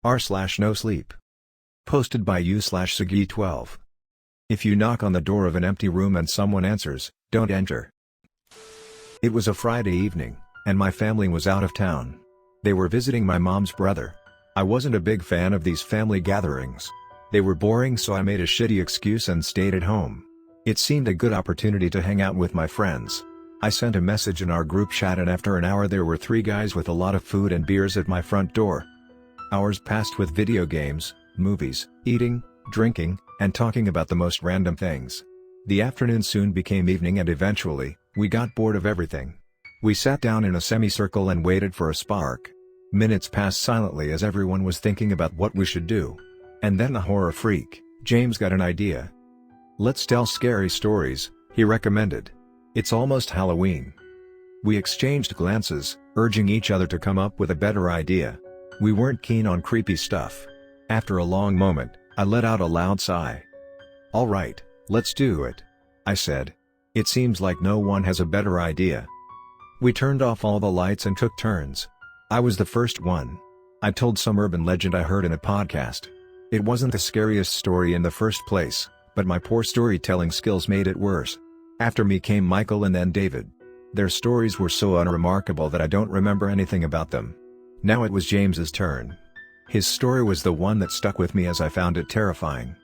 r/Nosleep. Posted by u/Sagi12. If you knock on the door of an empty room and someone answers, don't enter. It was a Friday evening, and my family was out of town. They were visiting my mom's brother. I wasn't a big fan of these family gatherings. They were boring, so I made a shitty excuse and stayed at home. It seemed a good opportunity to hang out with my friends. I sent a message in our group chat, and after an hour there were 3 guys with a lot of food and beers at my front door. Hours passed with video games, movies, eating, drinking, and talking about the most random things. The afternoon soon became evening, and eventually, we got bored of everything. We sat down in a semicircle and waited for a spark. Minutes passed silently as everyone was thinking about what we should do. And then the horror freak, James, got an idea. "Let's tell scary stories," he recommended. "It's almost Halloween." We exchanged glances, urging each other to come up with a better idea. We weren't keen on creepy stuff. After a long moment, I let out a loud sigh. "All right, let's do it," I said. "It seems like no one has a better idea." We turned off all the lights and took turns. I was the first one. I told some urban legend I heard in a podcast. It wasn't the scariest story in the first place, but my poor storytelling skills made it worse. After me came Michael and then David. Their stories were so unremarkable that I don't remember anything about them. Now it was James's turn. His story was the one that stuck with me as I found it terrifying.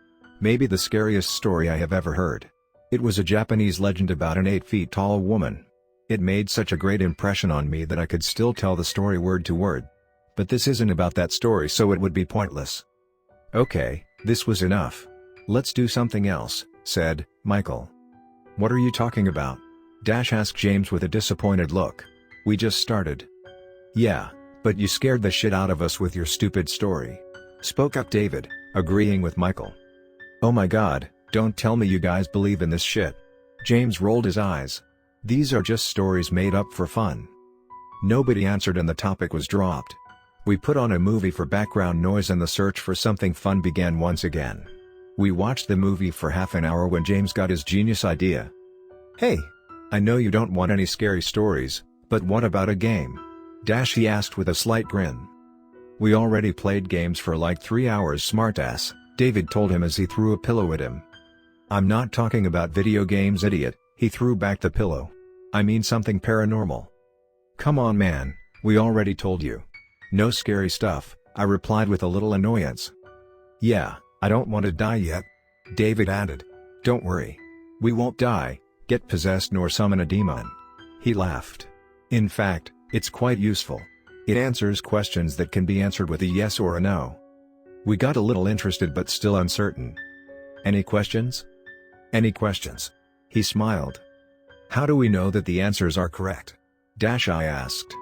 Maybe the scariest story I have ever heard. It was a Japanese legend about an 8-feet-tall woman. It made such a great impression on me that I could still tell the story word to word. But this isn't about that story, so it would be pointless. "Okay, this was enough. Let's do something else," said Michael. "What are you talking about?" asked James with a disappointed look. "We just started." "Yeah, but you scared the shit out of us with your stupid story," spoke up David, agreeing with Michael. "Oh my god, don't tell me you guys believe in this shit." James rolled his eyes. "These are just stories made up for fun." Nobody answered, and the topic was dropped. We put on a movie for background noise, and the search for something fun began once again. We watched the movie for half an hour when James got his genius idea. "Hey, I know you don't want any scary stories, but what about a game?" he asked with a slight grin. "We already played games for like 3 hours, smartass," David told him as he threw a pillow at him. "I'm not talking about video games, idiot," he threw back the pillow. "I mean something paranormal." "Come on man, we already told you. No scary stuff," I replied with a little annoyance. "Yeah, I don't want to die yet," David added. "Don't worry. We won't die, get possessed, nor summon a demon." He laughed. "In fact, it's quite useful. It answers questions that can be answered with a yes or a no." We got a little interested but still uncertain. "Any questions?" "Any questions?" He smiled. "How do we know that the answers are correct?" I asked.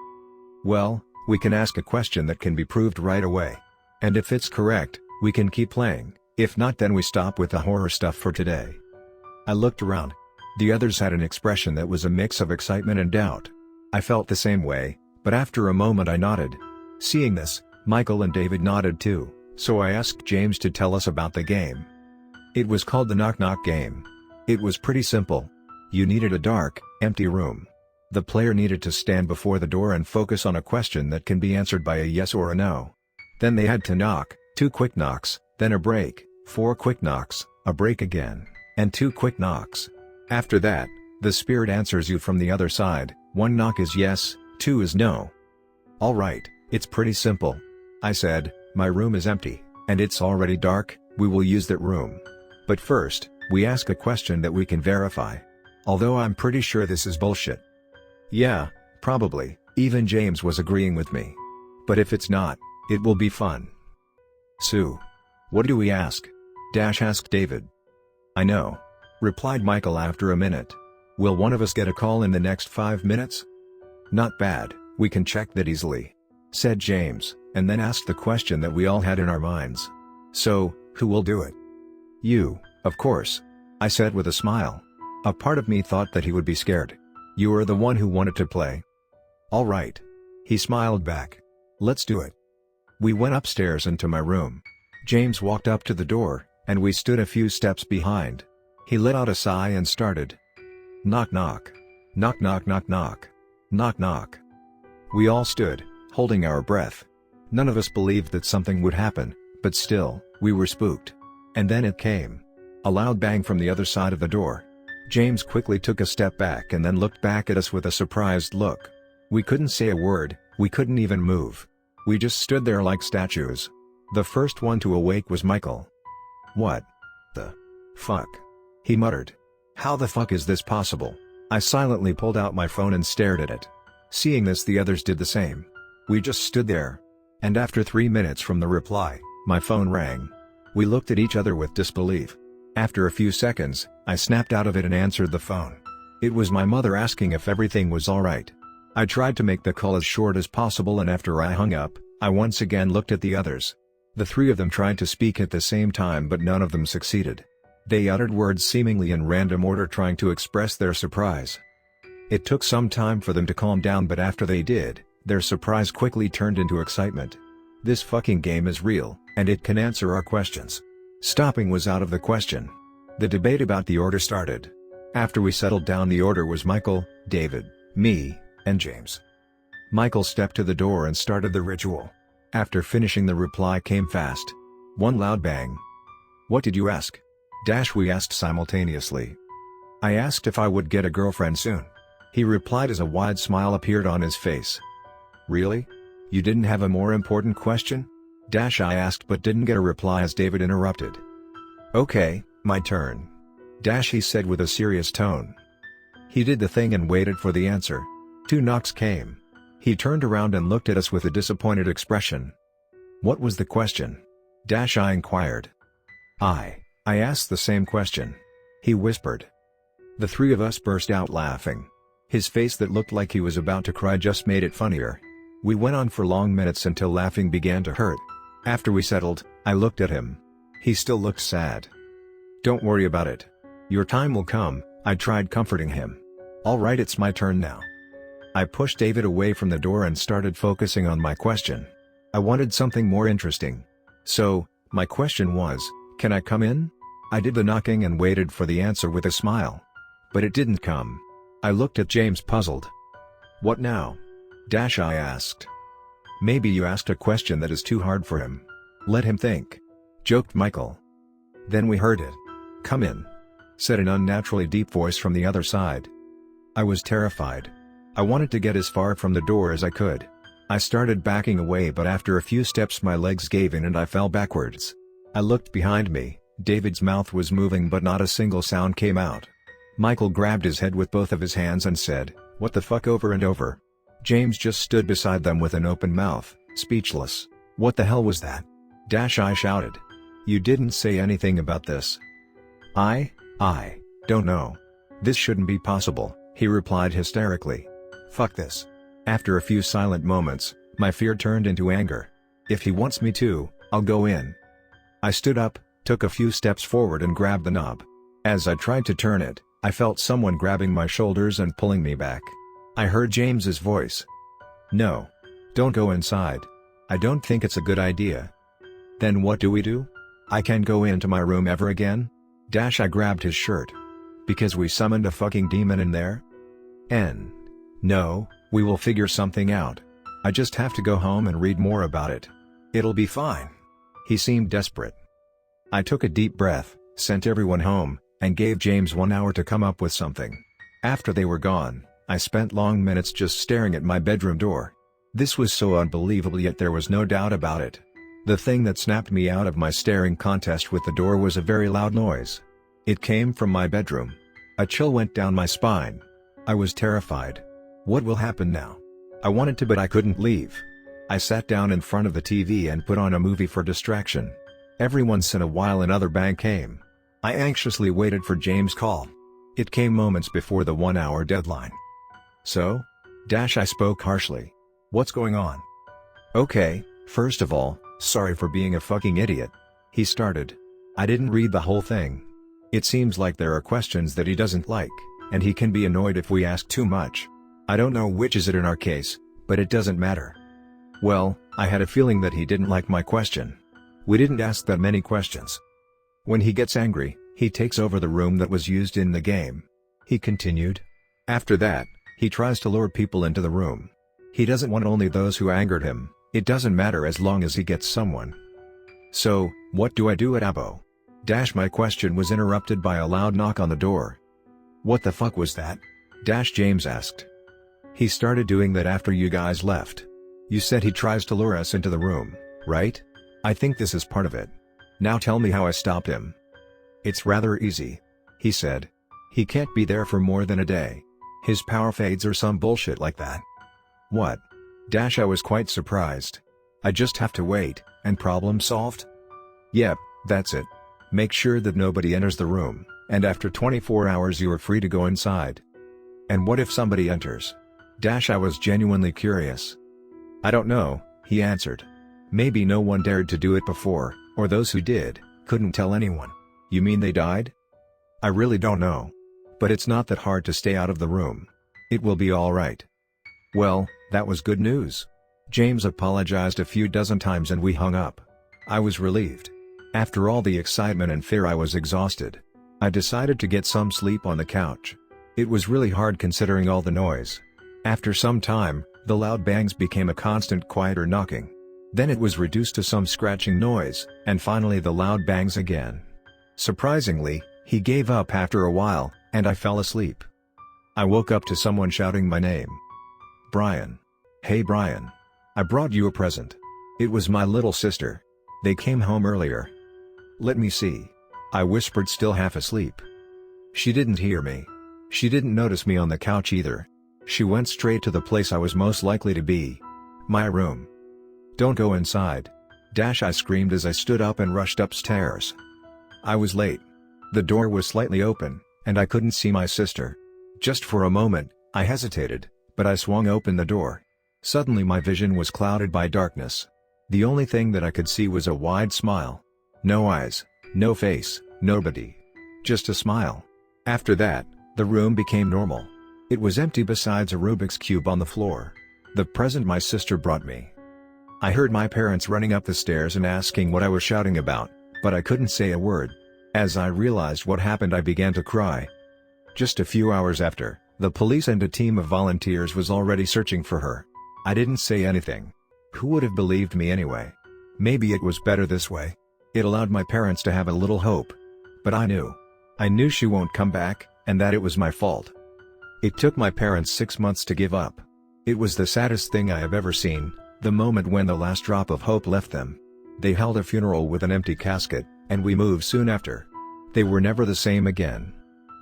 "Well, we can ask a question that can be proved right away. And if it's correct, we can keep playing. If not, then we stop with the horror stuff for today." I looked around. The others had an expression that was a mix of excitement and doubt. I felt the same way, but after a moment I nodded. Seeing this, Michael and David nodded too, so I asked James to tell us about the game. It was called the Knock Knock game. It was pretty simple. You needed a dark, empty room. The player needed to stand before the door and focus on a question that can be answered by a yes or a no. Then they had to knock, 2 quick knocks, then a break, 4 quick knocks, a break again, and 2 quick knocks. After that, the spirit answers you from the other side. 1 knock is yes, 2 is no. "All right, it's pretty simple," I said. "My room is empty, and it's already dark. We will use that room. But first, we ask a question that we can verify. Although I'm pretty sure this is bullshit." "Yeah, probably," even James was agreeing with me. "But if it's not, it will be fun." "So, what do we ask?" asked David. "I know," replied Michael after a minute. "Will one of us get a call in the next 5 minutes?" "Not bad, we can check that easily," said James, and then asked the question that we all had in our minds. "So, who will do it?" "You, of course," I said with a smile. A part of me thought that he would be scared. "You are the one who wanted to play." "All right." He smiled back. "Let's do it." We went upstairs into my room. James walked up to the door, and we stood a few steps behind. He let out a sigh and started. "Knock knock. Knock knock knock knock. Knock knock." We all stood, holding our breath. None of us believed that something would happen, but still, we were spooked. And then it came. A loud bang from the other side of the door. James quickly took a step back and then looked back at us with a surprised look. We couldn't say a word, we couldn't even move. We just stood there like statues. The first one to awake was Michael. "What the fuck?" he muttered. "How the fuck is this possible?" I silently pulled out my phone and stared at it. Seeing this, the others did the same. We just stood there. And after 3 minutes from the reply, my phone rang. We looked at each other with disbelief. After a few seconds, I snapped out of it and answered the phone. It was my mother asking if everything was alright. I tried to make the call as short as possible, and after I hung up, I once again looked at the others. The three of them tried to speak at the same time, but none of them succeeded. They uttered words seemingly in random order, trying to express their surprise. It took some time for them to calm down, but after they did, their surprise quickly turned into excitement. This fucking game is real, and it can answer our questions. Stopping was out of the question. The debate about the order started. After we settled down, the order was Michael, David, me, and James. Michael stepped to the door and started the ritual. After finishing, the reply came fast. One loud bang. "What did you ask?" We asked simultaneously. "I asked if I would get a girlfriend soon," he replied as a wide smile appeared on his face. "Really? You didn't have a more important question?" I asked, but didn't get a reply as David interrupted. "Okay, my turn," he said with a serious tone. He did the thing and waited for the answer. 2 knocks came. He turned around and looked at us with a disappointed expression. "What was the question?" I inquired. I asked the same question," he whispered. The three of us burst out laughing. His face that looked like he was about to cry just made it funnier. We went on for long minutes until laughing began to hurt. After we settled, I looked at him. He still looked sad. "Don't worry about it. Your time will come," I tried comforting him. "Alright, it's my turn now." I pushed David away from the door and started focusing on my question. I wanted something more interesting. So, my question was, "Can I come in?" I did the knocking and waited for the answer with a smile. But it didn't come. I looked at James puzzled. "What now?" I asked. "Maybe you asked a question that is too hard for him. Let him think," joked Michael. Then we heard it. "Come in," said an unnaturally deep voice from the other side. I was terrified. I wanted to get as far from the door as I could. I started backing away, but after a few steps my legs gave in and I fell backwards. I looked behind me. David's mouth was moving but not a single sound came out. Michael grabbed his head with both of his hands and said, "What the fuck?" over and over. James just stood beside them with an open mouth, speechless. "What the hell was that?" I shouted. "You didn't say anything about this." I don't know. This shouldn't be possible," he replied hysterically. "Fuck this." After a few silent moments, my fear turned into anger. "If he wants me to, I'll go in." I stood up, took a few steps forward and grabbed the knob. As I tried to turn it, I felt someone grabbing my shoulders and pulling me back. I heard James's voice. "No. Don't go inside. I don't think it's a good idea." "Then what do we do? I can't go into my room ever again?" I grabbed his shirt. "Because we summoned a fucking demon in there?" No, we will figure something out. I just have to go home and read more about it. It'll be fine." He seemed desperate. I took a deep breath, sent everyone home, and gave James 1 hour to come up with something. After they were gone, I spent long minutes just staring at my bedroom door. This was so unbelievable, yet there was no doubt about it. The thing that snapped me out of my staring contest with the door was a very loud noise. It came from my bedroom. A chill went down my spine. I was terrified. What will happen now? I wanted to, but I couldn't leave. I sat down in front of the TV and put on a movie for distraction. Every once in a while another bang came. I anxiously waited for James' call. It came moments before the 1 hour deadline. "So?" I spoke harshly. "What's going on?" "Okay, first of all, sorry for being a fucking idiot," he started. "I didn't read the whole thing. It seems like there are questions that he doesn't like, and he can be annoyed if we ask too much. I don't know which is it in our case, but it doesn't matter." Well, I had a feeling that he didn't like my question. We didn't ask that many questions. "When he gets angry, he takes over the room that was used in the game," he continued. "After that, he tries to lure people into the room. He doesn't want only those who angered him, It doesn't matter as long as he gets someone. So, what do I do at Abo? My question was interrupted by a loud knock on the door. What the fuck was that? James asked. He started doing that after you guys left. You said he tries to lure us into the room, right? I think this is part of it. Now tell me how I stopped him. It's rather easy. He said. He can't be there for more than a day. His power fades or some bullshit like that. What? I was quite surprised. I just have to wait, and problem solved? Yep, that's it. Make sure that nobody enters the room, and after 24 hours you are free to go inside. And what if somebody enters? I was genuinely curious. I don't know, he answered. Maybe no one dared to do it before, or those who did, couldn't tell anyone. You mean they died? I really don't know. But it's not that hard to stay out of the room. It will be alright. Well, that was good news. James apologized a few dozen times and we hung up. I was relieved. After all the excitement and fear I was exhausted. I decided to get some sleep on the couch. It was really hard considering all the noise. After some time, the loud bangs became a constant quieter knocking. Then it was reduced to some scratching noise, and finally the loud bangs again. Surprisingly, he gave up after a while, and I fell asleep. I woke up to someone shouting my name. Brian. Hey Brian. I brought you a present. It was my little sister. They came home earlier. Let me see. I whispered, still half asleep. She didn't hear me. She didn't notice me on the couch either. She went straight to the place I was most likely to be. My room. Don't go inside. I screamed as I stood up and rushed upstairs. I was late. The door was slightly open, and I couldn't see my sister. Just for a moment, I hesitated, but I swung open the door. Suddenly my vision was clouded by darkness. The only thing that I could see was a wide smile. No eyes, no face, nobody. Just a smile. After that, the room became normal. It was empty besides a Rubik's Cube on the floor. The present my sister brought me. I heard my parents running up the stairs and asking what I was shouting about, but I couldn't say a word. As I realized what happened, I began to cry. Just a few hours after, the police and a team of volunteers was already searching for her. I didn't say anything. Who would have believed me anyway? Maybe it was better this way. It allowed my parents to have a little hope. But I knew. I knew she won't come back, and that it was my fault. It took my parents 6 months to give up. It was the saddest thing I have ever seen, the moment when the last drop of hope left them. They held a funeral with an empty casket, and we moved soon after. They were never the same again.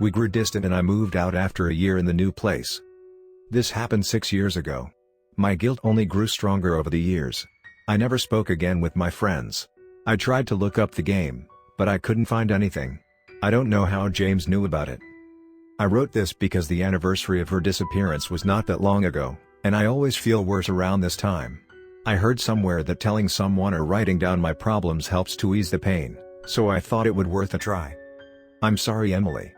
We grew distant and I moved out after a year in the new place. This happened 6 years ago. My guilt only grew stronger over the years. I never spoke again with my friends. I tried to look up the game, but I couldn't find anything. I don't know how James knew about it. I wrote this because the anniversary of her disappearance was not that long ago, and I always feel worse around this time. I heard somewhere that telling someone or writing down my problems helps to ease the pain, so I thought it would worth a try. I'm sorry, Emily.